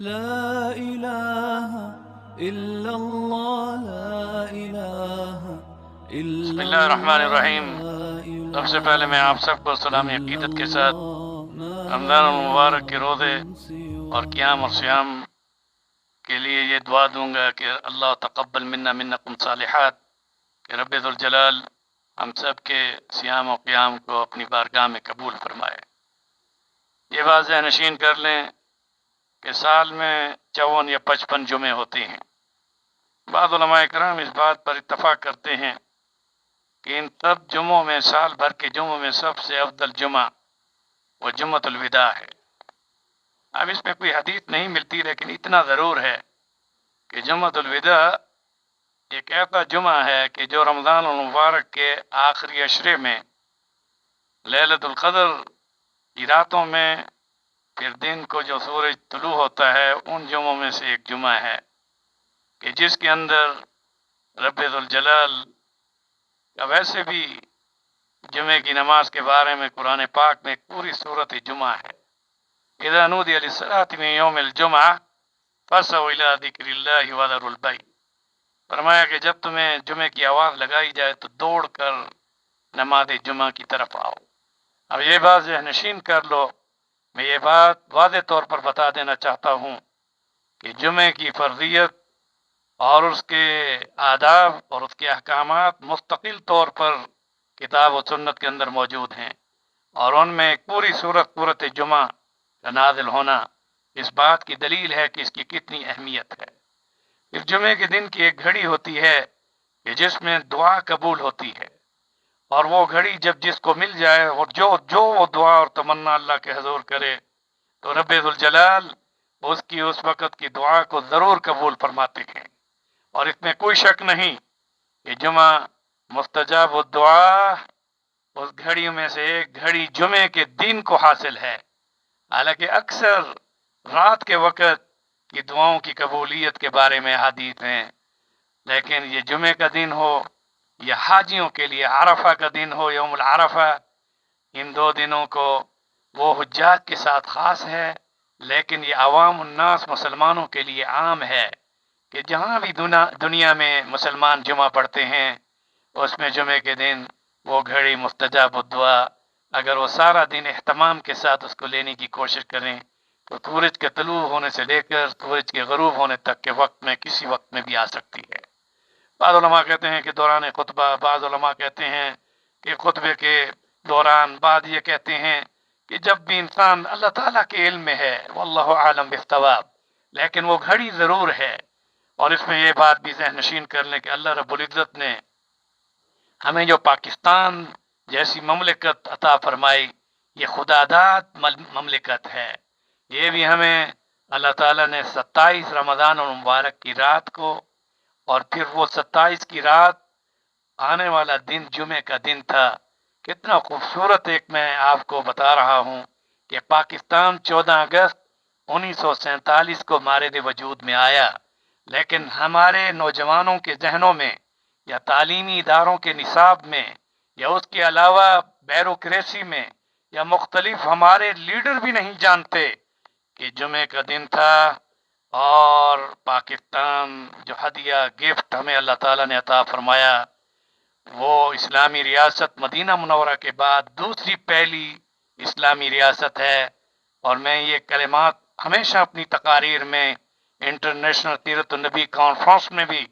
لا إله إلا الله لا إله بسم إلا اللہ الرحمن الله الرحیم۔ لا سب سے پہلے میں آپ إله سب کو اسلامی إلا عقیدت کے ساتھ الله ما رمضان المبارک کے إله روزے اور قیام اور سواه. سیام کے لیے یہ دعا دوں گا کہ اللہ تقبل منا منکم صالحات، کہ رب ذوالجلال ہم سب کے سیام و قیام کو اپنی بارگاہ میں قبول فرمائے۔ یہ بات ذہن نشین کر لیں کہ سال میں 54 یا 55 جمعے ہوتے ہیں۔ بعض علماء کرام اس بات پر اتفاق کرتے ہیں کہ ان سب جمعوں میں، سال بھر کے جمعوں میں سب سے افضل جمعہ وہ جمعۃ الوداع ہے۔ اب اس میں کوئی حدیث نہیں ملتی، لیکن اتنا ضرور ہے کہ جمعۃ الوداع ایک ایسا جمعہ ہے کہ جو رمضان المبارک کے آخری عشرے میں، لیلۃ القدر کی راتوں میں، پھر دن کو جو سورج طلوع ہوتا ہے، ان جمعوں میں سے ایک جمعہ ہے کہ جس کے اندر رب ذوالجلال کا ویسے بھی جمعے کی نماز کے بارے میں قرآن پاک میں ایک پوری صورت جمعہ ہے۔ اذا نودی للصلاة من یوم الجمعہ فاسعوا الی ذکر اللہ وذروا البیع، فرمایا کہ جب تمہیں جمعے کی آواز لگائی جائے تو دوڑ کر نماز جمعہ کی طرف آؤ۔ اب یہ بات ذہن نشین کر لو، میں یہ بات واضح طور پر بتا دینا چاہتا ہوں کہ جمعے کی فرضیت اور اس کے آداب اور اس کے احکامات مستقل طور پر کتاب و سنت کے اندر موجود ہیں، اور ان میں ایک پوری صورت جمعہ کا نازل ہونا اس بات کی دلیل ہے کہ اس کی کتنی اہمیت ہے۔ اس جمعے کے دن کی ایک گھڑی ہوتی ہے کہ جس میں دعا قبول ہوتی ہے، اور وہ گھڑی جب جس کو مل جائے اور جو وہ دعا اور تمنا اللہ کے حضور کرے تو رب ذوالجلال اس کی اس وقت کی دعا کو ضرور قبول فرماتے ہیں۔ اور اس میں کوئی شک نہیں کہ جمعہ مستجاب الدعا اس گھڑیوں میں سے ایک گھڑی جمعے کے دن کو حاصل ہے۔ حالانکہ اکثر رات کے وقت کی دعاؤں کی قبولیت کے بارے میں حدیث ہیں، لیکن یہ جمعے کا دن ہو یا حاجیوں کے لیے عرفہ کا دن ہو، یوم العرفہ، ان دو دنوں کو وہ حجاج کے ساتھ خاص ہے، لیکن یہ عوام الناس مسلمانوں کے لیے عام ہے کہ جہاں بھی دنیا میں مسلمان جمعہ پڑھتے ہیں، اس میں جمعے کے دن وہ گھڑی مستجاب الدعا اگر وہ سارا دن اہتمام کے ساتھ اس کو لینے کی کوشش کریں تو سورج کے طلوع ہونے سے لے کر سورج کے غروب ہونے تک کے وقت میں کسی وقت میں بھی آ سکتی ہے۔ بعض علماء کہتے ہیں کہ دوران خطبہ، بعض علماء کہتے ہیں کہ خطبے کے دوران، بعض یہ کہتے ہیں کہ جب بھی انسان اللہ تعالیٰ کے علم میں ہے، واللہ عالم بالثواب، لیکن وہ گھڑی ضرور ہے۔ اور اس میں یہ بات بھی ذہن نشین کر لیں کہ اللہ رب العزت نے ہمیں جو پاکستان جیسی مملکت عطا فرمائی، یہ خداداد مملکت ہے۔ یہ بھی ہمیں اللہ تعالیٰ نے 27 رمضان المبارک کی رات کو، اور پھر وہ 27 کی رات آنے والا دن جمعے کا دن تھا۔ کتنا خوبصورت ایک میں آپ کو بتا رہا ہوں کہ پاکستان 14 اگست 1947 کو مارد وجود میں آیا، لیکن ہمارے نوجوانوں کے ذہنوں میں یا تعلیمی اداروں کے نصاب میں یا اس کے علاوہ بیوروکریسی میں یا مختلف ہمارے لیڈر بھی نہیں جانتے کہ جمعے کا دن تھا، اور پاکستان جو ہدیہ گفٹ ہمیں اللہ تعالیٰ نے عطا فرمایا، وہ اسلامی ریاست مدینہ منورہ کے بعد دوسری پہلی اسلامی ریاست ہے۔ اور میں یہ کلمات ہمیشہ اپنی تقاریر میں، انٹرنیشنل سیرت النبی کانفرنس میں بھی،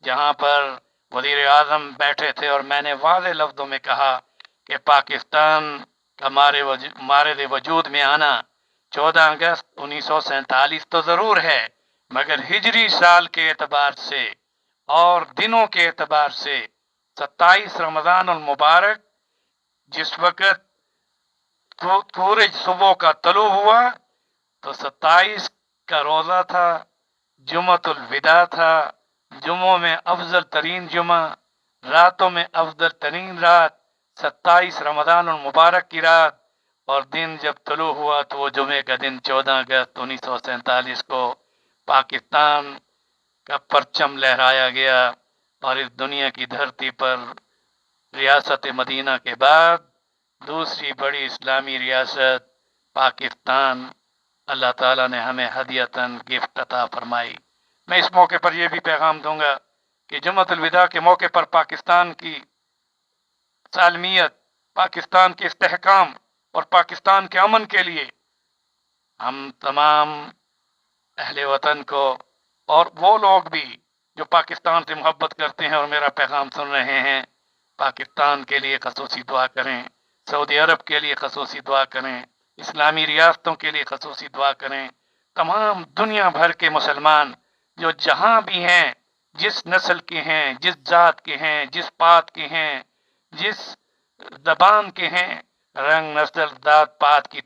جہاں پر وزیر اعظم بیٹھے تھے، اور میں نے واضح لفظوں میں کہا کہ پاکستان کا مارد وجود میں آنا 14 اگست 1947 تو ضرور ہے، مگر ہجری سال کے اعتبار سے اور دنوں کے اعتبار سے 27 رمضان المبارک جس وقت سورج صبح کا طلوع ہوا تو 27 کا روزہ تھا، جمعۃ الوداع تھا، جمعوں میں افضل ترین جمعہ، راتوں میں افضل ترین رات 27 رمضان المبارک کی رات، اور دن جب طلوع ہوا تو وہ جمعے کا دن 14 اگست 1947 کو پاکستان کا پرچم لہرایا گیا، اور اس دنیا کی دھرتی پر ریاست مدینہ کے بعد دوسری بڑی اسلامی ریاست پاکستان اللہ تعالیٰ نے ہمیں ہدیتاً گفٹ عطا فرمائی۔ میں اس موقع پر یہ بھی پیغام دوں گا کہ جمعۃ الوداع کے موقع پر پاکستان کی سالمیت، پاکستان کے استحکام اور پاکستان کے امن کے لیے ہم تمام اہل وطن کو، اور وہ لوگ بھی جو پاکستان سے محبت کرتے ہیں اور میرا پیغام سن رہے ہیں، پاکستان کے لیے خصوصی دعا کریں، سعودی عرب کے لیے خصوصی دعا کریں، اسلامی ریاستوں کے لیے خصوصی دعا کریں، تمام دنیا بھر کے مسلمان جو جہاں بھی ہیں، جس نسل کے ہیں، جس ذات کے ہیں، جس پات کے ہیں، جس زبان کے ہیں، رنگ نسل ذات پات کی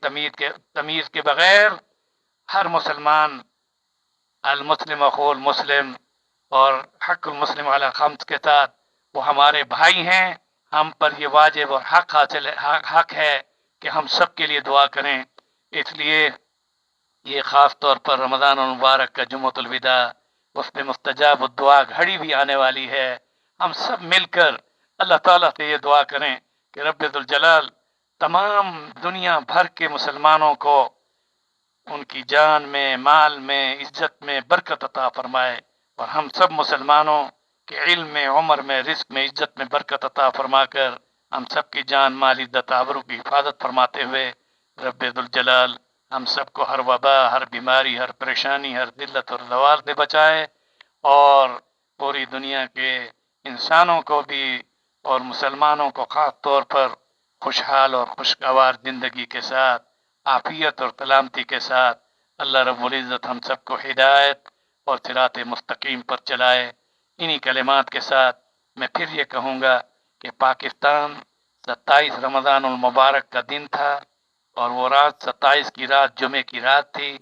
تمیز کے بغیر ہر مسلمان المسلم اخو المسلم اور حق المسلم علی خمس کے ساتھ وہ ہمارے بھائی ہیں۔ ہم پر یہ واجب اور حق ہے کہ ہم سب کے لیے دعا کریں۔ اس لیے یہ خاص طور پر رمضان المبارک کا جمعۃ الوداع، اس میں مستجاب الدعا گھڑی بھی آنے والی ہے۔ ہم سب مل کر اللہ تعالیٰ سے یہ دعا کریں کہ رب ذوالجلال تمام دنیا بھر کے مسلمانوں کو ان کی جان میں، مال میں، عزت میں برکت عطا فرمائے، اور ہم سب مسلمانوں کے علم میں، عمر میں، رزق میں، عزت میں برکت عطا فرما کر ہم سب کی جان، مال، عزت، آبرو کی حفاظت فرماتے ہوئے رب ذوالجلال ہم سب کو ہر وبا، ہر بیماری، ہر پریشانی، ہر ذلت اور زوال سے بچائے، اور پوری دنیا کے انسانوں کو بھی اور مسلمانوں کو خاص طور پر خوشحال اور خوشگوار زندگی کے ساتھ، عافیت اور سلامتی کے ساتھ اللہ رب العزت ہم سب کو ہدایت اور صراط مستقیم پر چلائے۔ انہی کلمات کے ساتھ میں پھر یہ کہوں گا کہ پاکستان 27 رمضان المبارک کا دن تھا، اور وہ رات 27 کی رات جمعے کی رات تھی،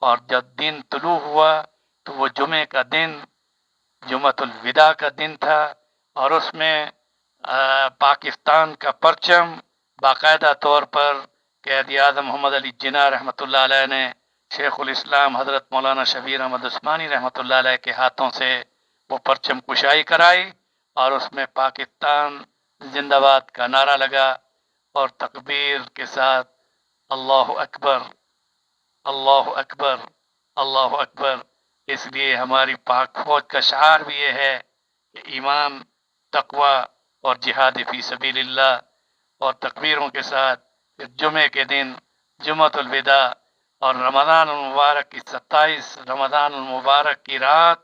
اور جب دن طلوع ہوا تو وہ جمعے کا دن جمعۃ الوداع کا دن تھا، اور اس میں پاکستان کا پرچم باقاعدہ طور پر قائد اعظم محمد علی جناح رحمۃ اللہ علیہ نے شیخ الاسلام حضرت مولانا شبیر احمد عثمانی رحمۃ اللہ علیہ کے ہاتھوں سے وہ پرچم کشائی کرائی، اور اس میں پاکستان زندہ باد کا نعرہ لگا، اور تکبیر کے ساتھ اللہ اکبر، اللہ اکبر، اللہ اکبر۔ اس لیے ہماری پاک فوج کا شعار بھی یہ ہے کہ ایمان، تقوی اور جہاد فی سبیل اللہ، اور تکبیروں کے ساتھ جمعے کے دن جمعۃ الوداع اور رمضان المبارک کی 27 رمضان المبارک کی رات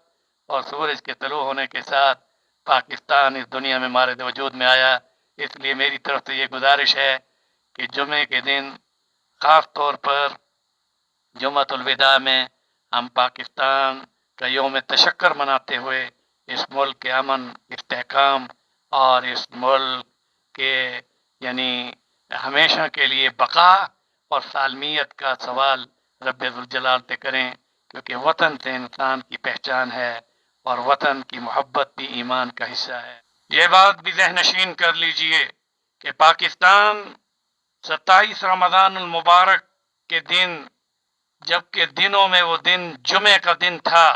اور سورج کے طلوع ہونے کے ساتھ پاکستان اس دنیا میں مارد وجود میں آیا۔ اس لیے میری طرف سے یہ گزارش ہے کہ جمعے کے دن خاص طور پر جمعۃ الوداع میں ہم پاکستان کا یوم تشکر مناتے ہوئے اس ملک کے امن، استحکام اور اس ملک کے یعنی ہمیشہ کے لیے بقا اور سالمیت کا سوال رب ذوالجلال سے کریں، کیونکہ وطن سے انسان کی پہچان ہے، اور وطن کی محبت بھی ایمان کا حصہ ہے۔ یہ بات بھی ذہن نشین کر لیجئے کہ پاکستان 27 رمضان المبارک کے دن، جبکہ دنوں میں وہ دن جمعے کا دن تھا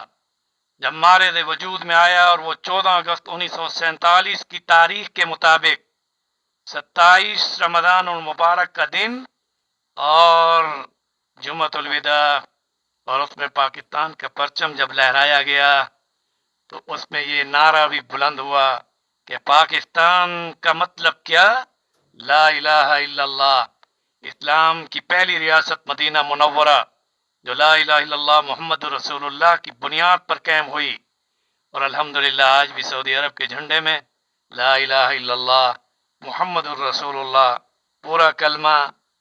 جب مارد وجود میں آیا، اور وہ 14 اگست 1947 کی تاریخ کے مطابق 27 رمضان المبارک کا دن اور جمعۃ الوداع، اور اس میں پاکستان کا پرچم جب لہرایا گیا تو اس میں یہ نعرہ بھی بلند ہوا کہ پاکستان کا مطلب کیا؟ لا الہ الا اللہ۔ اسلام کی پہلی ریاست مدینہ منورہ جو لا الہ الا اللہ محمد رسول اللہ کی بنیاد پر قائم ہوئی، اور الحمدللہ آج بھی سعودی عرب کے جھنڈے میں لا الہ الا اللہ محمد الرسول اللہ پورا کلمہ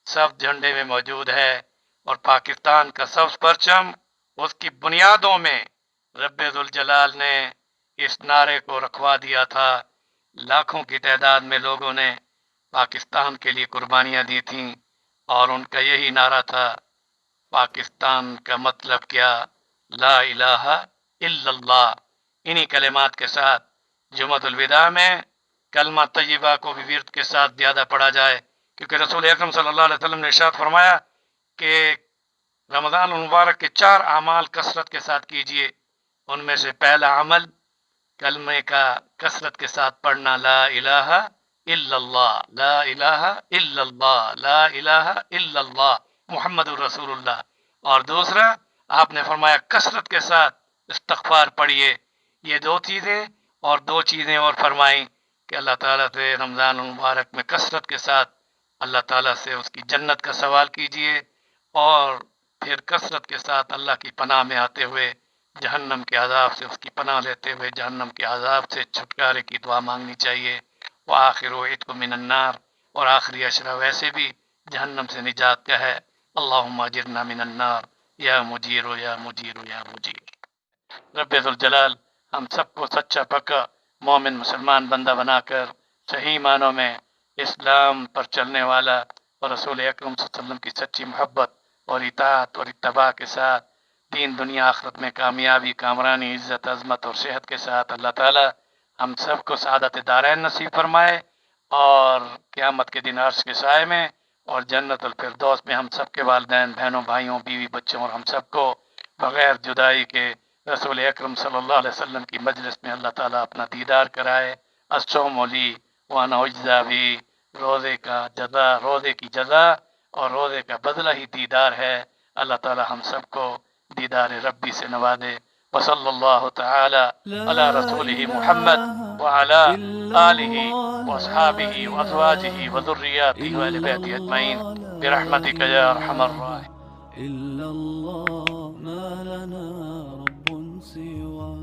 سب جھنڈے میں موجود ہے، اور پاکستان کا سبز پرچم اس کی بنیادوں میں رب ذوالجلال نے اس نعرے کو رکھوا دیا تھا۔ لاکھوں کی تعداد میں لوگوں نے پاکستان کے لیے قربانیاں دی تھیں، اور ان کا یہی نعرہ تھا، پاکستان کا مطلب کیا؟ لا الہ الا اللہ۔ انہی کلمات کے ساتھ جمعۃ الوداع میں کلمہ طیبہ کو بھی ورد کے ساتھ زیادہ پڑھا جائے، کیونکہ رسول اکرم صلی اللہ علیہ وسلم نے ارشاد فرمایا کہ رمضان المبارک کے 4 اعمال کثرت کے ساتھ کیجئے، ان میں سے پہلا عمل کلمے کا کثرت کے ساتھ پڑھنا، لا الہ الا اللہ، لا الہ الا اللہ، لا الہ الا اللہ محمد الرسول اللہ۔ اور دوسرا آپ نے فرمایا کثرت کے ساتھ استغفار پڑھیے. یہ دو چیزیں اور دو چیزیں اور فرمائیں کہ اللہ تعالیٰ سے رمضان المبارک میں کثرت کے ساتھ اللہ تعالیٰ سے اس کی جنت کا سوال کیجیے اور پھر کثرت کے ساتھ اللہ کی پناہ میں آتے ہوئے جہنم کے عذاب سے اس کی پناہ لیتے ہوئے جہنم کے عذاب سے چھٹکارے کی دعا مانگنی چاہیے. وآخر عتق من النار، اور آخری اشرا ویسے بھی جہنم سے نجات کا ہے. اللہم اجرنا من النار یا مجیر یا مجیر یا مجیر. رب ذوالجلال ہم سب کو سچا پکا مومن مسلمان بندہ بنا کر صحیح معنوں میں اسلام پر چلنے والا اور رسول اکرم صلی اللہ علیہ وسلم کی سچی محبت اور اطاعت اور اتباع کے ساتھ دین دنیا آخرت میں کامیابی، کامرانی، عزت، عظمت اور صحت کے ساتھ اللہ تعالی ہم سب کو سعادت دارین نصیب فرمائے اور قیامت کے دن عرش کے سائے میں اور جنت الفردوس میں ہم سب کے والدین، بہنوں، بھائیوں، بیوی، بچوں اور ہم سب کو بغیر جدائی کے رسول اکرم صلی اللہ علیہ وسلم کی مجلس میں اللہ تعالیٰ اپنا دیدار کرائے. الصوم لی وانا اجزا بھی، روزے کا جزا، روزے کی جزا اور روزے کا بدلہ ہی دیدار ہے. اللہ تعالیٰ ہم سب کو دیدار ربی سے نوازے. وصلی اللہ تعالی علی رسولہ محمد وعلی آلہ واصحابہ وازواجہ وذریاتہ واہل بیتہ اجمعین برحمتک یا ارحم الراحمین. إلا الله ما لنا رب سواه